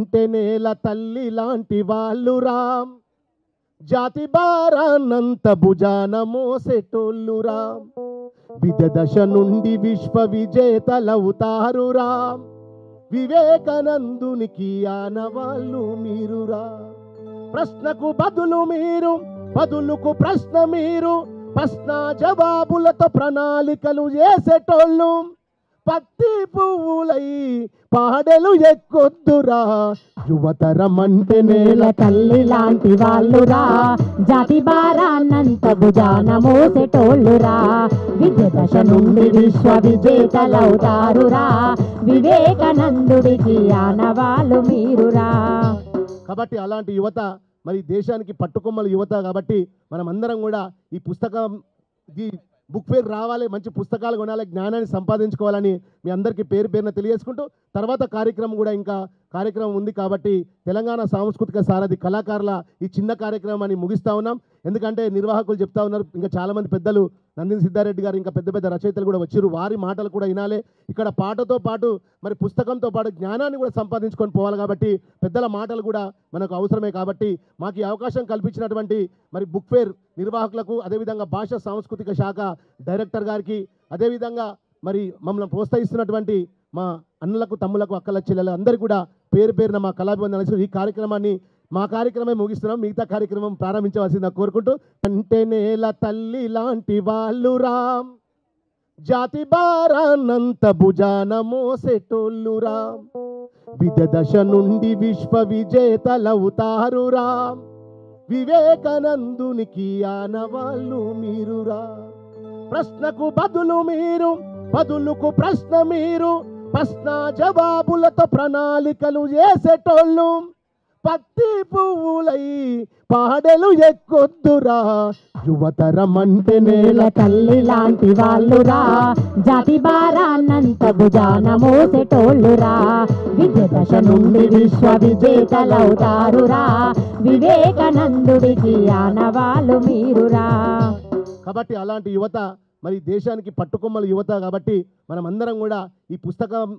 కంటె నేల తల్లి లాంటి వాళ్ళురా, జాతి భారాన్నంత భుజాన మోసెటోళ్ళురా, విద్య దశ నుండి విశ్వ విజేతలవుతారురా, వివేకానందునికి ఆనవాళ్ళు మీరురా. ప్రశ్నకు బదులు మీరు, బదులుకు ప్రశ్న మీరు, ప్రశ్న జవాబులతో ప్రణాళికలు చేసేటోళ్ళు, పత్తి పువ్వులై పాడెలు ఎక్కొద్దురా, యువతరం అంటే నేల తల్లి లాంటి వాళ్ళురా, జాతి భారాన్నంత భుజాన మోసెటోళ్ళురా, విద్య దశ నుండి విశ్వ విజేతలవుతారురా, వివేకానందుడికి ఆనవాళ్ళు మీరురా. కాబట్టి అలాంటి యువత మరి దేశానికి పట్టుకొమ్మల యువత. కాబట్టి మనం అందరం కూడా ఈ పుస్తకం బుక్ ఫేర్ రావాలి, మంచి పుస్తకాలు కొనాలి, జ్ఞానాన్ని సంపాదించుకోవాలని మీ అందరికీ పేరు పేరున తెలియజేసుకుంటూ, తర్వాత కార్యక్రమం కూడా ఇంకా కార్యక్రమం ఉంది. కాబట్టి తెలంగాణ సాంస్కృతిక సారథి కళాకారుల ఈ చిన్న కార్యక్రమాన్ని ముగిస్తూ ఉన్నాం. ఎందుకంటే నిర్వాహకులు చెప్తా ఉన్నారు, ఇంకా చాలామంది పెద్దలు నందిని సిద్ధారెడ్డి గారు ఇంకా పెద్ద పెద్ద రచయితలు కూడా వచ్చారు, వారి మాటలు కూడా వినాలి. ఇక్కడ పాటతో పాటు మరి పుస్తకంతో పాటు జ్ఞానాన్ని కూడా సంపాదించుకొని పోవాలి. కాబట్టి పెద్దల మాటలు కూడా మనకు అవసరమే. కాబట్టి మాకు ఈ అవకాశం కల్పించినటువంటి మరి బుక్ ఫేర్ నిర్వాహకులకు, అదేవిధంగా భాషా సాంస్కృతిక శాఖ డైరెక్టర్ గారికి, అదేవిధంగా మరి మమ్మల్ని ప్రోత్సహిస్తున్నటువంటి మా అన్నలకు, తమ్ములకు, అక్కల, చెల్లెలు అందరికీ కూడా పేరు పేరున మా కళాభివందనలు. ఈ కార్యక్రమాన్ని మా కార్యక్రమే ముగిస్తున్నాం, మిగతా కార్యక్రమం ప్రారంభించవలసిందిగా కోరుకుంటూ, కంటె నేల తల్లి లాంటి వాళ్ళురా, జాతి భారాన్నంత భుజాన మోసెటోళ్ళురా, విద్య దశ నుండి విశ్వ విజేతలవుతారురా, వివేకానందునికి ఆనవాళ్ళు మీరురా. ప్రశ్నకు బదులు మీరు, బదులుకు ప్రశ్న మీరు, ప్రశ్న జవాబులతో ప్రణాళికలు చేసేటోళ్ళు, పత్తి పువ్వులై పాడెలు ఎక్కొద్దురా, యువతరం అంటే నేల తల్లి లాంటి వాళ్ళురా, జాతి భారాన్నంత భుజాన మోసెటోళ్ళురా, విద్య దశ నుండి విశ్వ విజేతలవుతారురా, వివేకానందుడికి ఆనవాళ్ళు మీరురా. కాబట్టి అలాంటి యువత మరి దేశానికి పట్టుకొమ్మల యువత. కాబట్టి మనం అందరం కూడా ఈ పుస్తకం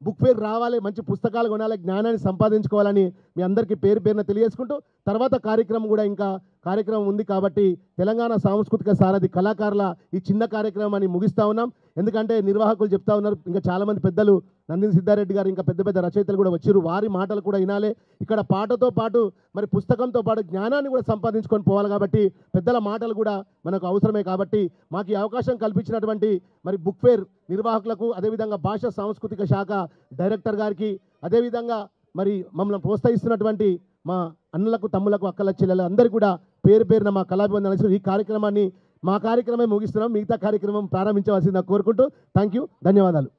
బుక్ ఫేర్ రావాలి, మంచి పుస్తకాలు కొనాలి, జ్ఞానాన్ని సంపాదించుకోవాలని మీ అందరికీ పేరు పేరున తెలియజేసుకుంటూ, తర్వాత కార్యక్రమం కూడా ఇంకా కార్యక్రమం ఉంది. కాబట్టి తెలంగాణ సాంస్కృతిక సారథి కళాకారుల ఈ చిన్న కార్యక్రమాన్ని ముగిస్తూ ఉన్నాం. ఎందుకంటే నిర్వాహకులు చెప్తా ఉన్నారు, ఇంకా చాలామంది పెద్దలు నందిని సిద్ధారెడ్డి గారు ఇంకా పెద్ద పెద్ద రచయితలు కూడా వచ్చారు, వారి మాటలు కూడా వినాలి. ఇక్కడ పాటతో పాటు మరి పుస్తకంతో పాటు జ్ఞానాన్ని కూడా సంపాదించుకొని పోవాలి. కాబట్టి పెద్దల మాటలు కూడా మనకు అవసరమే. కాబట్టి మాకు ఈ అవకాశం కల్పించినటువంటి మరి బుక్ ఫేర్ నిర్వాహకులకు, అదేవిధంగా భాషా సాంస్కృతిక శాఖ డైరెక్టర్ గారికి, అదేవిధంగా మరి మమ్మల్ని ప్రోత్సహిస్తున్నటువంటి మా అన్నలకు, తమ్ములకు, అక్కల, చెల్లెలు అందరికీ కూడా పేరు పేరున మా కళాభివందనలు. ఈ కార్యక్రమాన్ని మా కార్యక్రమే ముగిస్తున్నాం, మిగతా కార్యక్రమం ప్రారంభించవలసిందిగా కోరుకుంటూ, థ్యాంక్ యూ, ధన్యవాదాలు.